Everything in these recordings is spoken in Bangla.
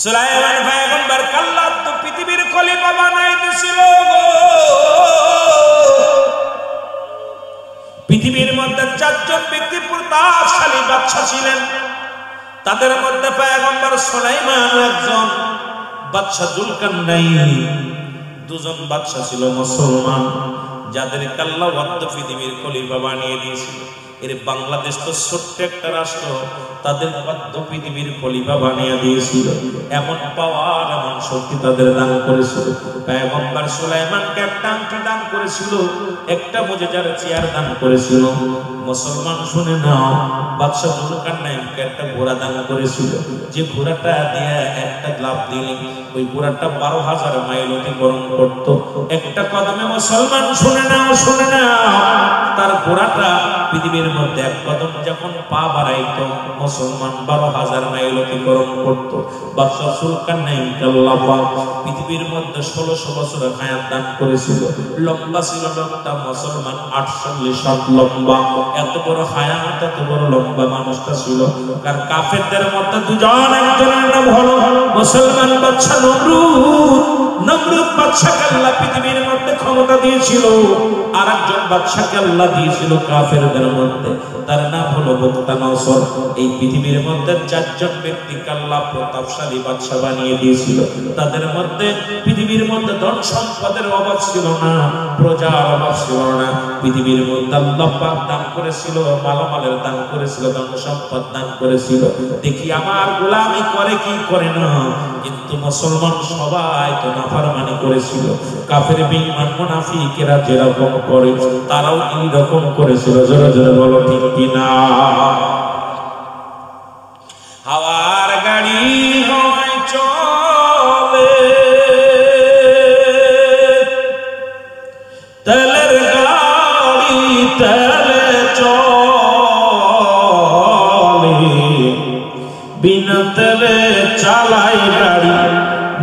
সুলাইমান পয়গম্বর আল্লাহ তো পৃথিবীর খলিফা বানাই দিছিল। পৃথিবীর মধ্যে চারজন ব্যক্তি প্রতাপশালী বাদশা ছিলেন, তাদের মধ্যে পয়গম্বর সুলাইমান একজন, বাদশা জুলকারনাইন দুজন বাদশা ছিল মুসলমান, যাদেরকে আল্লাহ পৃথিবীর খলিফা বানিয়ে দিয়েছিল। এর বাংলাদেশ তো ছোট্ট একটা রাষ্ট্র, তাদের পৃথিবীর খলিফা বানিয়ে দিয়েছিল। এমন পাওয়ার, এমন শক্তি তাদের দান করেছিল। পয়গম্বর সুলাইমানকে একটা আংটি দান করেছিল, একটা মুজিজার চেয়ার দান করেছিল। মুসলমান শুনে নাও, বাদশা জুলকারনাইনকে একটা ঘোড়া দান করেছিল, যে ঘোড়াটা দিয়ে একটা লাফ দিলে ওই ঘোড়াটা 12,000 মাইল অতিক্রম করত। একটা কদমে মুসলমান শুনে নাও, শুনে নাও, তার ঘোড়াটা পৃথিবীর মধ্যে এক কদম যখন পা বাড়াইতো, মুসলমান 12,000 মাইল অতিক্রম করত। বাদশা জুলকারনাইনকে আল্লাহ পাক পৃথিবীর মধ্যে 1600 বছর হায়াত দান করেছিল। লম্বা ছিল লোকটা মুসলমান 48 হাত লম্বা। এত বড় হায়াত, এত বড় লম্বা মানুষটা ছিল। কার কাফেরদের মধ্যে দুজন, একজনের নাম হলো মুসলমান বাদশা নমরুদ। নমরুদ বাদশাকে আল্লাহ পৃথিবীর মধ্যে ক্ষমতা দিয়েছিল, আর একজন বাদশাকে আল্লাহ দিয়েছিল কাফেরদের মধ্যে, তার নাম হলো বুখতানসর। এই পৃথিবীর মধ্যে চারজন ব্যক্তিকে আল্লাহ প্রতাপশালী বাদশা বানিয়ে দিয়েছিল। তাদের মধ্যে পৃথিবীর মধ্যে ধন সম্পদের অভাব ছিল না, প্রজার অভাব ছিল না। পৃথিবীর মধ্যে আল্লাহ পাক দান করেছিল, মালামালের দান করেছিল, ধন সম্পদ দান করেছিল। দেখি আমার গোলামি করে কি করে না, কিন্তু মুসলমান সবাই তো নাফরমানি করেছিল। কাফের বেঈমান মুনাফিকেরা যেরকম করে, তারাও এই রকম করেছিল। জোরে জোরে বলো ঠিক কিনা? হাওয়ার গাড়ি হয় চলে, তেলের গাড়ি তেলে চলে, বিনা তেলে চালাই গাড়ি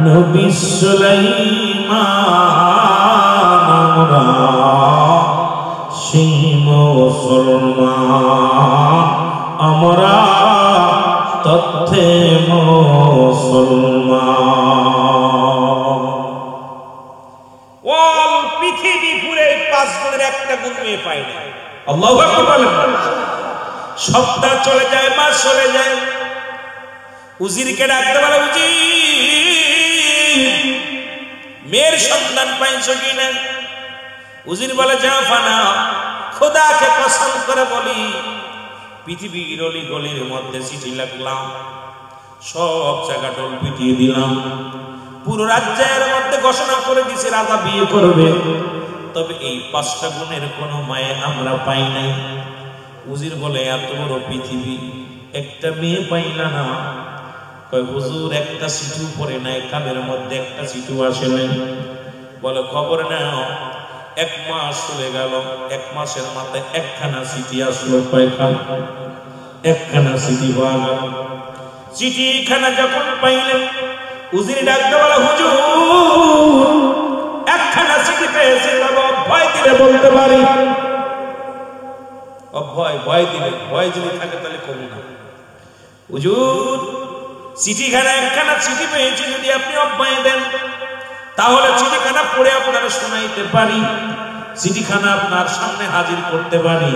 নবী সুলাইমান। আমরা সেই মুসলমান, আমরা তথ্যে মুসলমান। ওয়াল পৃথিবী পুরে 5 গুণের একটা গুণ মেয়ে পাই না। আল্লাহু আকবার বলেন। সপ্তাহ চলে যায়, মাস চলে যায়, উজিরকে ডাকতে বলে, উজির মেয়ের সন্তান পাইছো কিনা? উজির বলে, জাফানা খোদাকে কসম করে বলি, পৃথিবীর অলি গলির মধ্যে চিঠি লিখলাম, সব জায়গা টোল পিটিয়ে দিলাম, পুরো রাজ্যের মধ্যে ঘোষণা করে দিছে রাজা বিয়ে করবে, তবে এই 5টা গুণের কোনো মায়ে আমরা পাই নাই। উজির বলে, এত বড় পৃথিবী, একটা মেয়ে পাইলা না? কয় হুজুর, একটা চিঠি পড়ে নাই, কানের মধ্যে একটা চিঠি আসে নাই। বলে, খবর নাও, 1 মাস চলে গেল, 1 মাসের মাথায় একখানা চিঠি আসলো। কয়খানা? একখানা চিঠি পাওয়া গেল। চিঠিখানা যখন পাইলেন, উজির ডাকতে বলে, হুজুর একখানা চিঠি পেয়েছি, তবে ভয় দিলে বলতে পারি। ভয় দিলে, ভয় যদি থাকে তাহলে কমু না। হুজুর চিঠিখানা, একখানা চিঠি পেয়েছি, যদি আপনি অভয় দেন তাহলে চিঠিখানা পড়ে আপনারা শোনাইতে পারি, চিঠিখানা আপনার সামনে হাজির করতে পারি।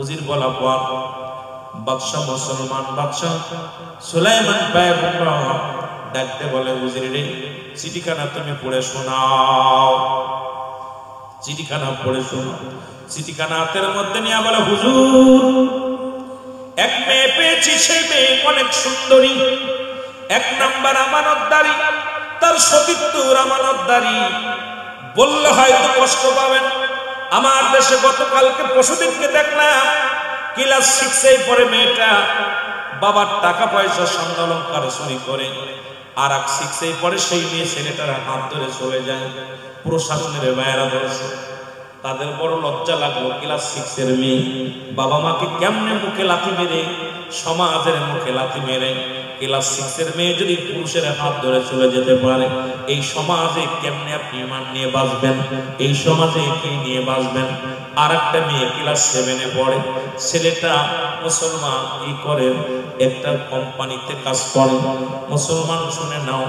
উজির বলা পর বাদশা, মুসলমান বাদশা সুলাইমান পয়গম্বর ডাকতে বলে, উজির রে, চিঠিখানা তুমি পড়ে শোনাও। চিঠিখানা পড়ে শোনাও। চিঠিখানা হাতের মধ্যে নিয়ে বলে, হুজুর এক মেয়ে পেয়েছি, সেই মেয়ে অনেক সুন্দরী, 1 নাম্বার আমানতদারি, তার সতীত্বর আমানতদারি। বললে হয়তো কষ্ট পাবেন। আমার দেশে গতকালকে পরশুদিনকে দেখলাম, ক্লাস 6-এ পড়ে মেয়েটা, বাবার টাকা পয়সা স্বর্ণ অলংকার চুরি করে, আর 6-এ পড়ে সেই মেয়ে ছেলেটার হাত ধরে চলে যায়। প্রশাসনের বাইরা ধরেছে, তাদের বড় লজ্জা লাগলো। ক্লাস 6-এর মেয়ে বাবা মাকে কেমনে মুখে লাথি মেরে, সমাজের মুখে লাথি মেরে, ক্লাস 6-এর মেয়ে যদি পুরুষের হাত ধরে চলে যেতে পারে, এই সমাজে কেমনে আপনি ইমান নিয়ে বাঁচবেন? এই সমাজে কি নিয়ে বাঁচবেন? আর একটা মেয়ে ক্লাস 7-এ পড়ে, ছেলেটা মুসলমান, কি করে একটা কোম্পানিতে কাজ করে। মুসলমান শুনে নাও,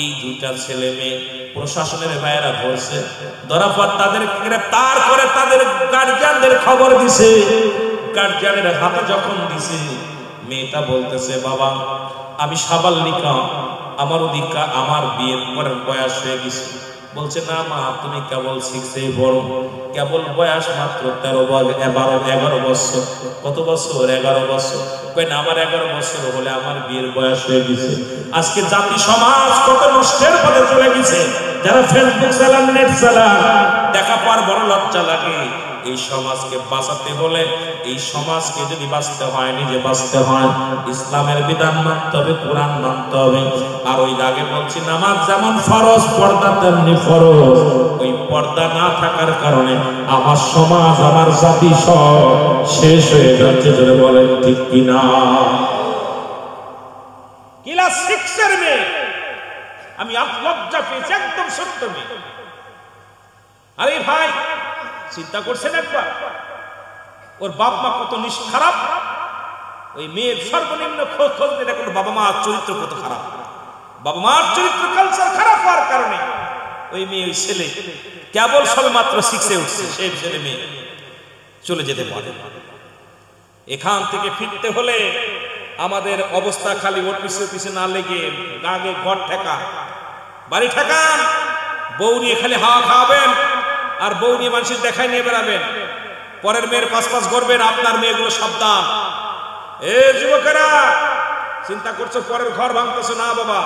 এই দুইটা ছেলে মেয়ে প্রশাসনের ভাইয়েরা ধরছে, ধরার পর তাদের গ্রেফতার করে তাদের গার্জিয়ানদের খবর দিছে। গার্জিয়ানের হাতে যখন দিছে, মেয়েটা বলতেছে, বাবা আমি সাবালিকা, আমার অধিকার, আমার বিয়ের পরের বয়স হয়ে গেছে। বলছে, না মা, তুমি কেবল 6 পড়ো, কেবল বয়স মাত্র 11 বছর। কত বছর? 11 বছর। কই না, আমার 11 বছর হলে আমার বিয়ের বয়স হয়ে গেছে। আজকে জাতি সমাজ কত নষ্টের পথে চলে গেছে। যারা ফেসবুক চালান, নেট চালান, দেখা পর বড় লজ্জা লাগে। এই সমাজকে বাঁচাতে হলে, এই সমাজকে যদি বাঁচতে হয়, নিজে বাঁচতে হয়, ইসলামের বিধান মানতে হবে, কোরআন মানতে হবে। আর ওই আগে বলছি, নামাজ যেমন ফরজ, পর্দা তেমনি ফরজ। ওই পর্দা না থাকার কারণে আমার সমাজ, আমার জাতি সব শেষ হয়ে যাচ্ছে। ধরে বলেন ঠিক কিনা? ক্লাস 6 এর মেয়ে, আমি লজ্জা পেয়েছি, একদম সত্য মেয়ে। আরে ভাই, চিন্তা করছেন একবার, ওর বাপ মা কত খারাপ। ওই মেয়ের সর্বনিম্ন খোঁজ নিয়ে দেখুন বাবা মার চরিত্র কত খারাপ। বাবা মার চরিত্র কালচার খারাপ হওয়ার কারণে ওই মেয়ে, ওই ছেলে কেবল সবে মাত্র 6 উঠছে, সেই ছেলে মেয়ে চলে যেতে পারে। এখান থেকে ফিরতে হলে আমাদের অবস্থা খালি ওর পিছে না লেগে গাগে ঘর ঠেকা, বাড়ি ঠেকান, বউ নিয়ে খালি হাওয়া খাওয়াবেন, আর বউ নিয়ে মানুষের দেখায় নিয়ে বেড়াবেন, পরের মেয়ের পাশ করবেন। আপনার মেয়েগুলো সাবধান। এ যুবকেরা, চিন্তা করছো পরের ঘর ভাঙতেছো না বাবা,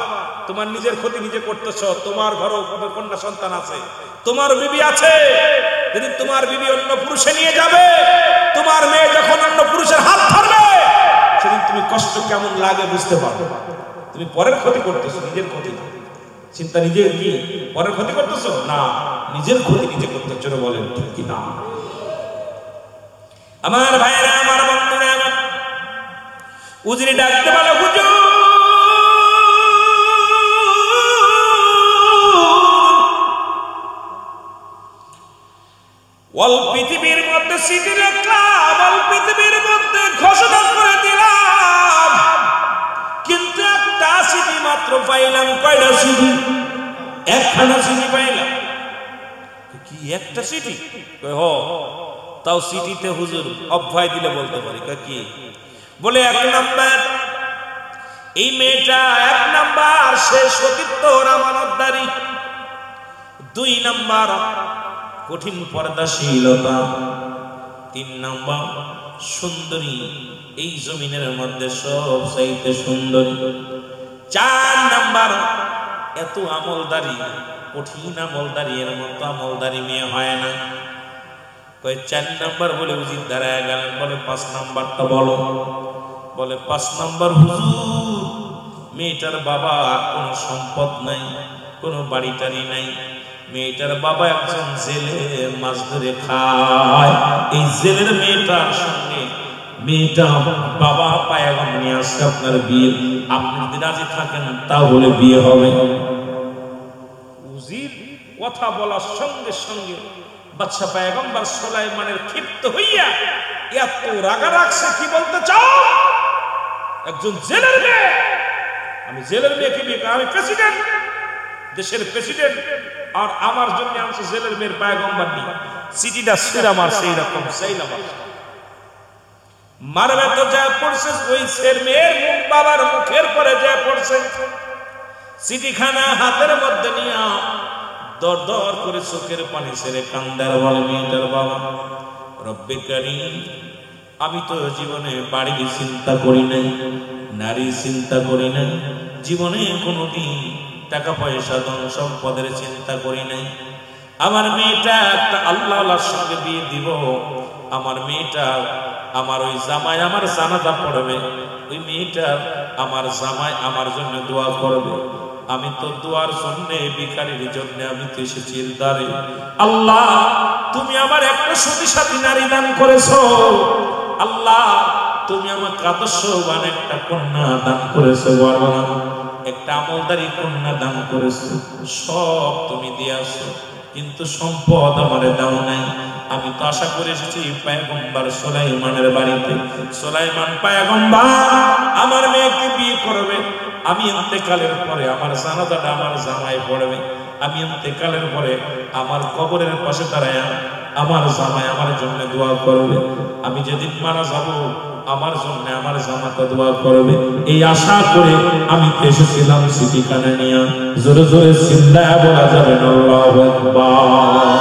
তোমার নিজের ক্ষতি নিজে করতেছো। তোমার ঘরও কন্যা সন্তান আছে, তোমার বিবি আছে। যেদিন তোমার বিবি অন্য পুরুষে নিয়ে যাবে, তোমার মেয়ে যখন অন্য পুরুষের হাত ধরবে, সেদিন তুমি কষ্ট কেমন লাগে বুঝতে পারবে। তুমি পরের ক্ষতি করতেছো, নিজের ক্ষতি না। চিন্তা নিজের কি পরের ক্ষতি করতেছো না, নিজের ক্ষতি নিজে করতে। চলে বলেন ঠিক কি না? আমার ভাইরা, আমার বন্ধুরা, আমার উজরি ডাকতে বলো, হুজুর ওয়াল পৃথিবীর মধ্যে সিটি রাখলাম, ওয়াল পৃথিবীর মধ্যে ঘোষণা করে দিলাম, কিন্তু একটা সিটি মাত্র পাইলাম। কয়টা সিটি? একখানা সিটি পাইলাম। কি একটা সিটি? তাও সিটিতে হুজুর অভয় দিলে বলতে পারি। কি বলে? 1 নাম্বার, এই মেয়েটা 1 নাম্বার সে সতীত্ব আমানতদারি। 2 নাম্বার কঠিন পর্দাশীলতা। 3 নাম্বার সুন্দরী, এই জমিনের মধ্যে সব চাইতে সুন্দরী। 4 নাম্বার এত আমলদারি, কঠিন আমলদারি, এর মতো আমলদারি মেয়ে হয় না। 4 নাম্বার বলে উজির দাঁড়ায় গেলেন। বলে 5 নাম্বারটা বলো। বলে 5 নাম্বার, হুজুর মেয়েটার বাবা কোনো সম্পদ নাই, কোনো বাড়ি টাড়ি নাই। মেয়েটার বাবা একজন জেলে মাছ ধরে খায়। এই জেলের মেয়েটার সঙ্গে মেয়েটা বাবা পায়গাম নিয়ে আসছে আপনার বিয়ে, আপনি যদি রাজি থাকেন তাহলে বিয়ে হবে। উজির কথা বলার সঙ্গে সঙ্গে বাদশা পয়গম্বর সুলাইমানের ক্ষিপ্ত হইয়া এত রাগা রাখছে। কি বলতে চাও? একজন জেলের মেয়ে, আমি জেলের মেয়েকে বিয়ে, আমি প্রেসিডেন্ট, দেশের প্রেসিডেন্ট, আর আমার জন্য আনছে জেলের মেয়ের পয়গম্বর নি। সিটিটা সিরা মার সেই রকম সেইলা মারবে তো যা পড়ছে, ওই ছেলের মেয়ের মুখ বাবার মুখের পরে যা পড়ছে। সিটিখানা হাতের মধ্যে নিয়ে দর দর করে চোখের পানি ছেড়ে কান্দার বলে, মেয়েটার বাবা, রব্বে কারীম, আমি তো জীবনে বাড়ির চিন্তা করি নাই, নারী চিন্তা করি নাই, জীবনে কোনোদিন টাকা পয়সা ধন সম্পদের চিন্তা করি নাই। আমার মেয়েটা একটা আল্লাহর সঙ্গে বিয়ে দিব। আমার মেয়েটা, আমার ওই জামাই আমার জানাজা পড়বে, ওই মেয়েটা আমার জামাই আমার জন্য দোয়া করবে। আমি তো দোয়ার জন্য, ভিখারির জন্য আমি তো এসেছি দ্বারে। আল্লাহ, তুমি আমার একটা সতী সাথী নারী দান করেছো। আল্লাহ, তুমি আমাকে আদর্শবান একটা কন্যা দান করেছো, একটা আমলদারি কন্যা দান করেছো। সব তুমি দিয়েছো, কিন্তু সম্পদ আমারে দাও নাই। আমি তো আশা করে এসেছি পয়গম্বর সুলাইমানের বাড়িতে। সুলাইমান পয়গম্বর আমার মেয়েকে বিয়ে করবে, আমি ইন্তেকালের পরে আমার জানাজাটা আমার জামাই পড়বে, আমি ইন্তেকালের পরে আমার কবরের পাশে দাঁড়ায় আমার জামাই আমার জন্য দোয়া করবে, আমি যেদিন মারা যাব আমার জন্য আমার জামাতা দোয়া করবে। এই আশা করে আমি এসেছিলাম সিটিখানা নিয়ে। জোরে জোরে চিল্লায়া বলা যাবে না আল্লাহু আকবার।